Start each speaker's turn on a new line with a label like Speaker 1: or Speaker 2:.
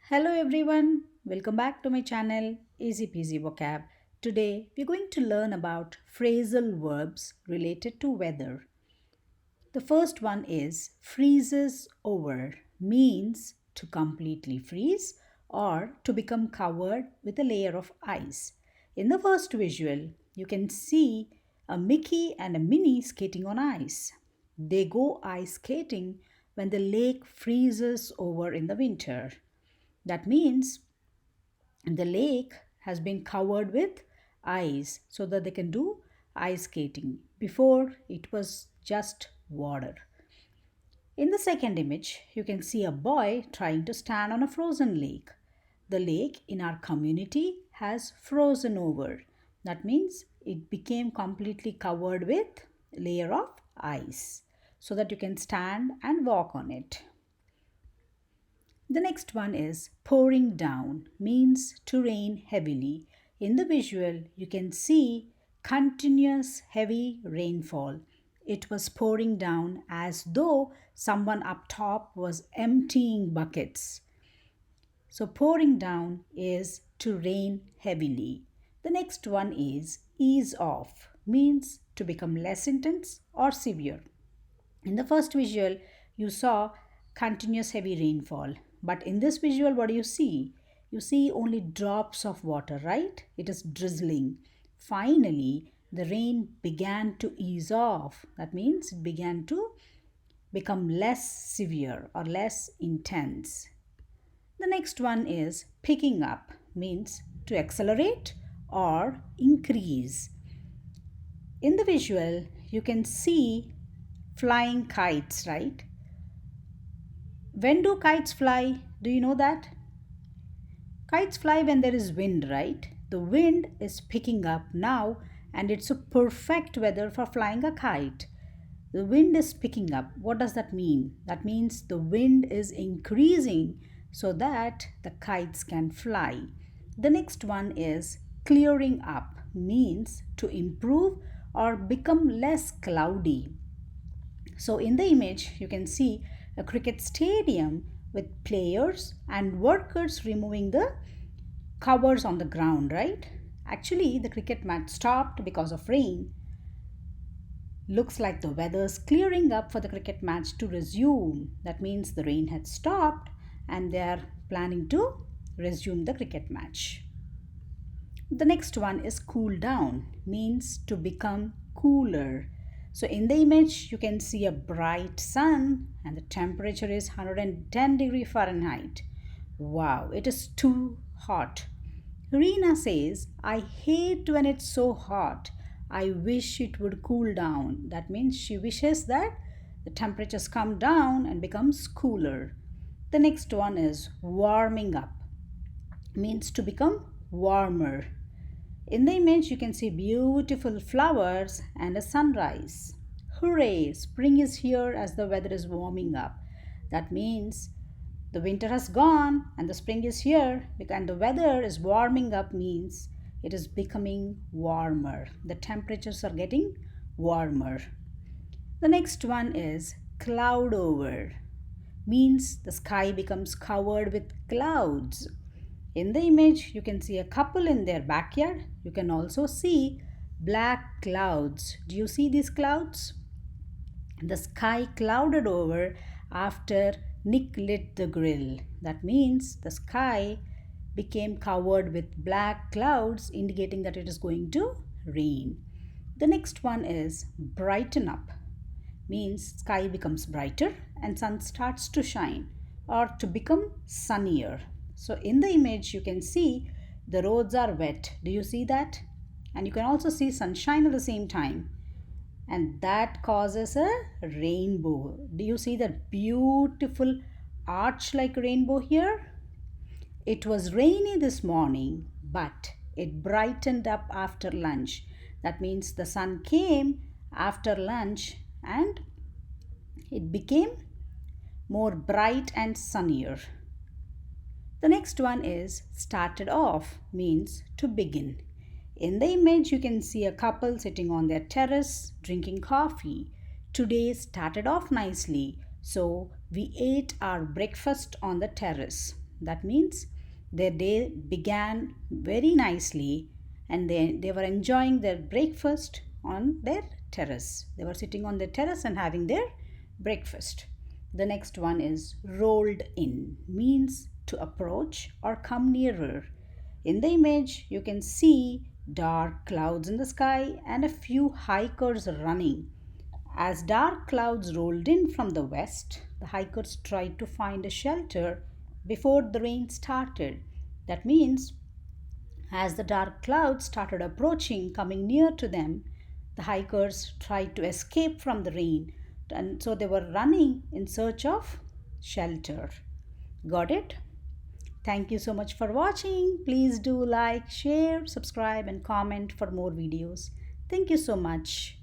Speaker 1: Hello everyone, welcome back to my channel Easy Peasy Vocab. Today we're going to learn about phrasal verbs related to weather. The first one is freezes over, means to completely freeze or to become covered with a layer of ice. In the first visual, you can see a Mickey and a Minnie skating on ice. They go ice skating when the lake freezes over in the winter. That means the lake has been covered with ice so that they can do ice skating. Before it was just water. In the second image, you can see a boy trying to stand on a frozen lake. The lake in our community has frozen over. That means it became completely covered with a layer of ice so that you can stand and walk on it. The next one is pouring down, means to rain heavily. In the visual, you can see continuous heavy rainfall. It was pouring down as though someone up top was emptying buckets. So pouring down is to rain heavily. The next one is ease off, means to become less intense or severe. In the first visual, you saw continuous heavy rainfall. But in this visual, what do you see? You see only drops of water, right? It is drizzling. Finally, the rain began to ease off. That means it began to become less severe or less intense. The next one is picking up, means to accelerate or increase. In the visual, you can see flying kites, right? When do kites fly? Do you know that? Kites fly when there is wind, right? The wind is picking up now and it's a perfect weather for flying a kite. The wind is picking up. What does that mean? That means the wind is increasing so that the kites can fly. The next one is clearing up, means to improve or become less cloudy. So in the image, you can see a cricket stadium with players and workers removing the covers on the ground, right? Actually, the cricket match stopped because of rain. Looks like the weather's clearing up for the cricket match to resume. That means the rain had stopped and they are planning to resume the cricket match. The next one is cool down, means to become cooler. So in the image, you can see a bright sun and the temperature is 110 degree Fahrenheit. Wow, it is too hot. Reena says, I hate when it's so hot. I wish it would cool down. That means she wishes that the temperatures come down and becomes cooler. The next one is warming up, means to become warmer. In the image, you can see beautiful flowers and a sunrise. Hooray! Spring is here as the weather is warming up. That means the winter has gone and the spring is here, and the weather is warming up means it is becoming warmer. The temperatures are getting warmer. The next one is cloud over, means the sky becomes covered with clouds. In the image, you can see a couple in their backyard. You can also see black clouds. Do you see these clouds? The sky clouded over after Nick lit the grill. That means the sky became covered with black clouds, indicating that it is going to rain. The next one is brighten up, means sky becomes brighter and sun starts to shine or to become sunnier. So in the image, you can see the roads are wet. Do you see that? And you can also see sunshine at the same time. And that causes a rainbow. Do you see that beautiful arch-like rainbow here? It was rainy this morning, but it brightened up after lunch. That means the sun came after lunch and it became more bright and sunnier. The next one is started off, means to begin. In the image, you can see a couple sitting on their terrace drinking coffee. Today started off nicely, so we ate our breakfast on the terrace. That means their day began very nicely and they were enjoying their breakfast on their terrace. They were sitting on their terrace and having their breakfast. The next one is rolled in, means to approach or come nearer. In the image, you can see dark clouds in the sky and a few hikers running. As dark clouds rolled in from the west, the hikers tried to find a shelter before the rain started. That means, as the dark clouds started approaching, coming near to them, the hikers tried to escape from the rain, and so they were running in search of shelter. Got it? Thank you so much for watching. Please do like, share, subscribe, and comment for more videos. Thank you so much.